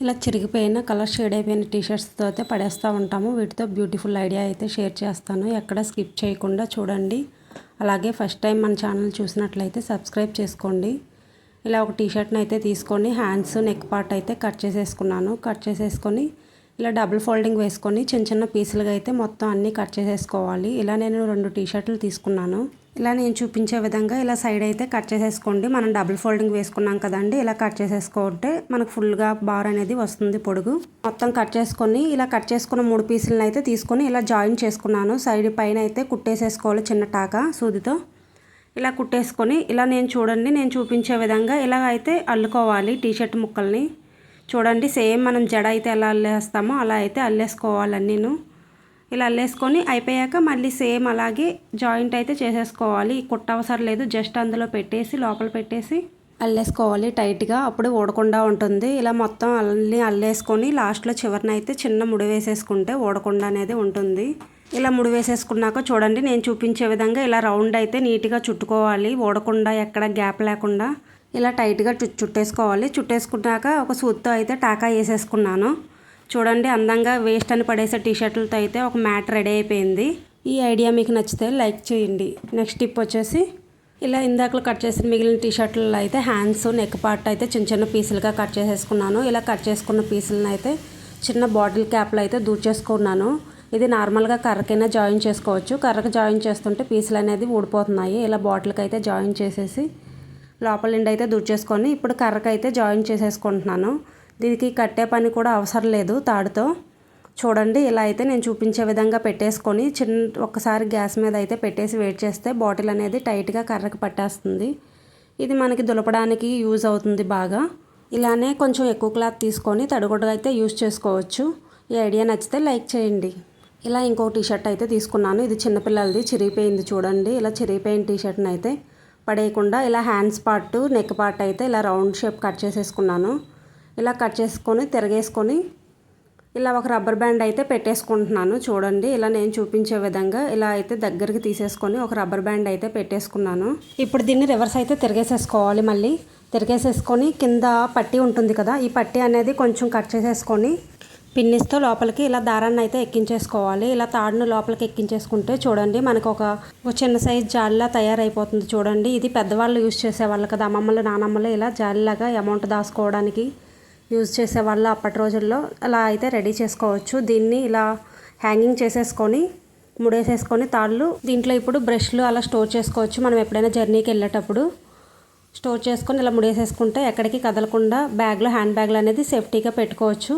ఇలా చిరిగిపోయిన colour shade అయిపోయిన టీషర్ట్స్తో అయితే పడేస్తూ ఉంటాము. వీటితో బ్యూటిఫుల్ ఐడియా అయితే షేర్ చేస్తాను. ఎక్కడ స్కిప్ చేయకుండా చూడండి. అలాగే ఫస్ట్ టైం మన ఛానల్ చూసినట్లయితే సబ్స్క్రైబ్ చేసుకోండి. ఇలా ఒక టీషర్ట్ని అయితే తీసుకొని హ్యాండ్స్ నెక్ పార్ట్ అయితే కట్ చేసేసుకున్నాను. కట్ చేసేసుకొని ఇలా డబుల్ ఫోల్డింగ్ వేసుకొని చిన్న చిన్న పీసులుగా అయితే మొత్తం అన్నీ కట్ చేసేసుకోవాలి. ఇలా నేను 2 టీషర్ట్లు తీసుకున్నాను. ఇలా నేను చూపించే విధంగా ఇలా సైడ్ అయితే కట్ చేసేసుకోండి. మనం డబుల్ ఫోల్డింగ్ వేసుకున్నాం కదండి, ఇలా కట్ చేసేసుకుంటే మనకు ఫుల్గా బార్ అనేది వస్తుంది పొడుగు. మొత్తం కట్ చేసుకొని ఇలా కట్ చేసుకున్న 3 పీసులను అయితే తీసుకొని ఇలా జాయిన్ చేసుకున్నాను. సైడ్ పైన అయితే కుట్టేసేసుకోవాలి చిన్న టాకా సూదితో. ఇలా కుట్టేసుకొని ఇలా నేను చూపించే విధంగా ఇలా అయితే అల్లుకోవాలి టీషర్ట్ ముక్కల్ని. చూడండి సేమ్ మనం జడ అయితే ఎలా అల్లేస్తామో అలా అయితే అల్లేసుకోవాలని నేను ఇలా అల్లేసుకొని అయిపోయాక మళ్ళీ సేమ్ అలాగే జాయింట్ అయితే చేసేసుకోవాలి. కుట్ట అవసరం లేదు, జస్ట్ అందులో పెట్టేసి లోపల పెట్టేసి అల్లేసుకోవాలి టైట్గా, అప్పుడు ఊడకుండా ఉంటుంది. ఇలా మొత్తం అన్నీ అల్లేసుకొని లాస్ట్లో చివరిన అయితే చిన్న ముడి వేసేసుకుంటే ఊడకుండా అనేది ఉంటుంది. ఇలా ముడి వేసేసుకున్నాక చూడండి నేను చూపించే విధంగా ఇలా రౌండ్ అయితే నీట్గా చుట్టుకోవాలి, ఊడకుండా ఎక్కడ గ్యాప్ లేకుండా ఇలా టైట్గా చుట్టేసుకోవాలి. చుట్టేసుకున్నాక ఒక సూత్తో అయితే టాకా వేసేసుకున్నాను. చూడండి అందంగా వేస్ట్ అని పడేసే టీషర్ట్లతో అయితే ఒక మ్యాట్ రెడీ అయిపోయింది. ఈ ఐడియా మీకు నచ్చితే లైక్ చేయండి. నెక్స్ట్ టిప్ వచ్చేసి ఇలా ఇందాకలు కట్ చేసిన మిగిలిన టీషర్ట్లలో అయితే హ్యాండ్స్ నెక్ పార్ట్ అయితే చిన్న చిన్న పీసులుగా కట్ చేసేసుకున్నాను. ఇలా కట్ చేసుకున్న పీసులను అయితే చిన్న బాటిల్ క్యాప్లో అయితే దూర్చేసుకున్నాను. ఇది నార్మల్గా కర్రకైనా జాయిన్ చేసుకోవచ్చు. కర్రకు జాయిన్ చేస్తుంటే పీసులు అనేది ఊడిపోతున్నాయి. ఇలా బాటిల్కి అయితే జాయిన్ చేసేసి లోపల నుండి అయితే దూర్చేసుకొని ఇప్పుడు కర్రకు అయితే జాయిన్ చేసేసుకుంటున్నాను. దీనికి కట్టే పని కూడా అవసరం లేదు తాడుతో. చూడండి ఇలా అయితే నేను చూపించే విధంగా పెట్టేసుకొని ఒక్కసారి గ్యాస్ మీద అయితే పెట్టేసి వెయిట్ చేస్తే బాటిల్ అనేది టైట్గా కర్రకు పట్టేస్తుంది. ఇది మనకి దులపడానికి యూజ్ అవుతుంది బాగా. ఇలానే కొంచెం ఎక్కువ క్లాత్ తీసుకొని తడిగుడ్డగా అయితే యూజ్ చేసుకోవచ్చు. ఈ ఐడియా నచ్చితే లైక్ చేయండి. ఇలా ఇంకో టీషర్ట్ అయితే తీసుకున్నాను. ఇది చిన్నపిల్లలది, చిరిగిపోయింది చూడండి. ఇలా చిరిగిపోయిన టీషర్ట్ని అయితే పడేయకుండా ఇలా హ్యాండ్స్ పార్ట్ నెక్ పార్ట్ అయితే ఇలా రౌండ్ షేప్ కట్ చేసేసుకున్నాను. ఇలా కట్ చేసుకొని తిరగేసుకొని ఇలా ఒక రబ్బర్ బ్యాండ్ అయితే పెట్టేసుకుంటున్నాను. చూడండి ఇలా నేను చూపించే విధంగా ఇలా అయితే దగ్గరికి తీసేసుకొని ఒక రబ్బర్ బ్యాండ్ అయితే పెట్టేసుకున్నాను. ఇప్పుడు దీన్ని రివర్స్ అయితే తిరిగేసేసుకోవాలి. మళ్ళీ తిరిగేసేసుకొని కింద పట్టీ ఉంటుంది కదా, ఈ పట్టీ అనేది కొంచెం కట్ చేసేసుకొని పిన్నిస్తో లోపలికి ఇలా దారాన్ని అయితే ఎక్కించేసుకోవాలి. ఇలా తాడును లోపలికి ఎక్కించేసుకుంటే చూడండి మనకు ఒక చిన్న సైజ్ జాలిలా తయారైపోతుంది. చూడండి ఇది పెద్దవాళ్ళు యూజ్ చేసేవాళ్ళు కదా, అమ్మమ్మలు నానమ్మలు ఇలా జాలిలాగా అమౌంట్ దాచుకోవడానికి యూజ్ చేసేవాళ్ళు అప్పటి రోజుల్లో. అలా అయితే రెడీ చేసుకోవచ్చు. దీన్ని ఇలా హ్యాంగింగ్ చేసేసుకొని ముడేసేసుకొని తాళ్ళు దీంట్లో ఇప్పుడు బ్రష్లు అలా స్టోర్ చేసుకోవచ్చు. మనం ఎప్పుడైనా జర్నీకి వెళ్ళేటప్పుడు స్టోర్ చేసుకొని ఇలా ముడేసేసుకుంటే ఎక్కడికి కదలకుండా బ్యాగ్లో హ్యాండ్ బ్యాగ్లో అనేది సేఫ్టీగా పెట్టుకోవచ్చు.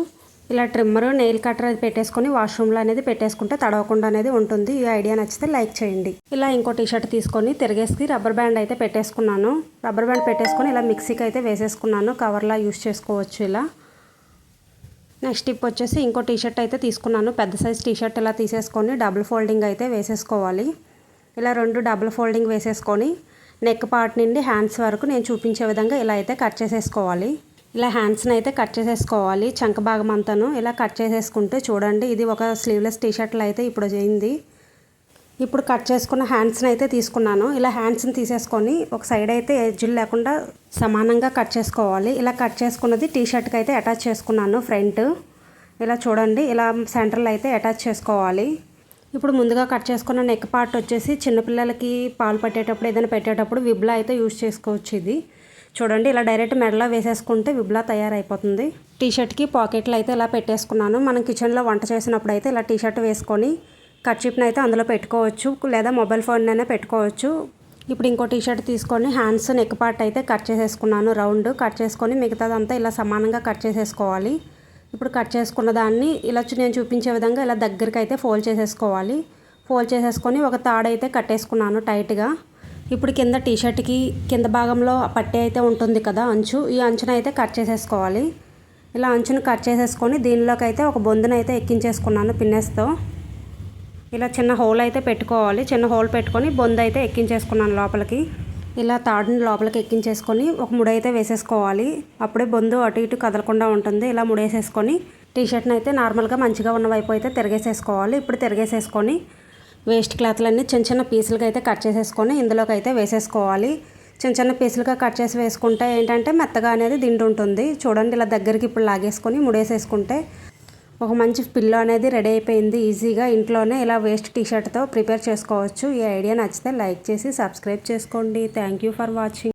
ఇలా ట్రిమ్మరు నెయిల్ కట్టర్ అది పెట్టేసుకొని వాష్రూమ్లో అనేది పెట్టేసుకుంటే తడవకుండా అనేది ఉంటుంది. ఈ ఐడియా నచ్చితే లైక్ చేయండి. ఇలా ఇంకో టీషర్ట్ తీసుకొని తిరిగేసి రబ్బర్ బ్యాండ్ అయితే పెట్టేసుకున్నాను. రబ్బర్ బ్యాండ్ పెట్టేసుకొని ఇలా మిక్సీకి అయితే వేసేసుకున్నాను. కవర్లా యూస్ చేసుకోవచ్చు ఇలా. నెక్స్ట్ టిప్ వచ్చేసి ఇంకో టీషర్ట్ అయితే తీసుకున్నాను. పెద్ద సైజ్ టీషర్ట్ ఇలా తీసేసుకొని డబుల్ ఫోల్డింగ్ అయితే వేసేసుకోవాలి. ఇలా 2 డబుల్ ఫోల్డింగ్ వేసేసుకొని నెక్ పార్ట్ నుండి హ్యాండ్స్ వరకు నేను చూపించే విధంగా ఇలా అయితే కట్ చేసేసుకోవాలి. ఇలా హ్యాండ్స్ని అయితే కట్ చేసేసుకోవాలి. చంక భాగం అంతాను ఇలా కట్ చేసేసుకుంటే చూడండి ఇది ఒక స్లీవ్లెస్ టీషర్ట్లో అయితే ఇప్పుడు అయింది. ఇప్పుడు కట్ చేసుకున్న హ్యాండ్స్ని అయితే తీసుకున్నాను. ఇలా హ్యాండ్స్ని తీసేసుకొని ఒక సైడ్ అయితే ఎడ్జులు లేకుండా సమానంగా కట్ చేసుకోవాలి. ఇలా కట్ చేసుకున్నది టీషర్ట్కి అయితే అటాచ్ చేసుకున్నాను ఫ్రంట్. ఇలా చూడండి ఇలా సెంటర్లో అయితే అటాచ్ చేసుకోవాలి. ఇప్పుడు ముందుగా కట్ చేసుకున్న నెక్ పార్ట్ వచ్చేసి చిన్నపిల్లలకి పాలు పట్టేటప్పుడు ఏదైనా పెట్టేటప్పుడు విబ్లా అయితే యూజ్ చేసుకోవచ్చు. ఇది చూడండి ఇలా డైరెక్ట్ మెడలో వేసేసుకుంటే విబ్లా తయారైపోతుంది. టీషర్ట్కి పాకెట్లు అయితే ఇలా పెట్టేసుకున్నాను. మనం కిచెన్లో వంట చేసినప్పుడు అయితే ఇలా టీషర్ట్ వేసుకొని కర్చీప్ని అయితే అందులో పెట్టుకోవచ్చు, లేదా మొబైల్ ఫోన్ అయినా పెట్టుకోవచ్చు. ఇప్పుడు ఇంకో టీషర్ట్ తీసుకొని హ్యాండ్స్ నెక్ పార్ట్ అయితే కట్ చేసేసుకున్నాను. రౌండ్ కట్ చేసుకొని మిగతాదంతా ఇలా సమానంగా కట్ చేసేసుకోవాలి. ఇప్పుడు కట్ చేసుకున్న దాన్ని ఇలా నేను చూపించే విధంగా ఇలా దగ్గరికి అయితే ఫోల్డ్ చేసేసుకోవాలి. ఫోల్డ్ చేసేసుకొని ఒక తాడు అయితే కట్టేసుకున్నాను టైట్గా. ఇప్పుడు కింద టీషర్ట్కి కింద భాగంలో పట్టీ అయితే ఉంటుంది కదా అంచు, ఈ అంచును అయితే కట్ చేసేసుకోవాలి. ఇలా అంచును కట్ చేసేసుకొని దీనిలోకి అయితే ఒక బొందును అయితే ఎక్కించేసుకున్నాను పిన్నెస్తో. ఇలా చిన్న హోల్ అయితే పెట్టుకోవాలి. చిన్న హోల్ పెట్టుకొని బొందు అయితే ఎక్కించేసుకున్నాను లోపలికి. ఇలా తాడుని లోపలికి ఎక్కించేసుకొని ఒక ముడైతే వేసేసుకోవాలి. అప్పుడే బొందు అటు ఇటు కదలకుండా ఉంటుంది. ఇలా ముడేసేసుకొని టీషర్ట్ని అయితే నార్మల్గా మంచిగా ఉన్న వైపు అయితే తిరిగేసేసుకోవాలి. ఇప్పుడు తిరిగేసేసుకొని వేస్ట్ క్లాత్లన్నీ చిన్న చిన్న పీసులుగా అయితే కట్ చేసేసుకొని ఇందులోకి అయితే వేసేసుకోవాలి. చిన్న చిన్న పీసులుగా కట్ చేసి వేసుకుంటే ఏంటంటే మెత్తగా అనేది దిండు ఉంటుంది. చూడండి ఇలా దగ్గరికి ఇప్పుడు లాగేసుకొని ముడేసేసుకుంటే ఒక మంచి పిల్లో అనేది రెడీ అయిపోయింది. ఈజీగా ఇంట్లోనే ఇలా వేస్ట్ టీషర్ట్తో ప్రిపేర్ చేసుకోవచ్చు. ఈ ఐడియా నచ్చితే లైక్ చేసి సబ్స్క్రైబ్ చేసుకోండి. Thank you for watching.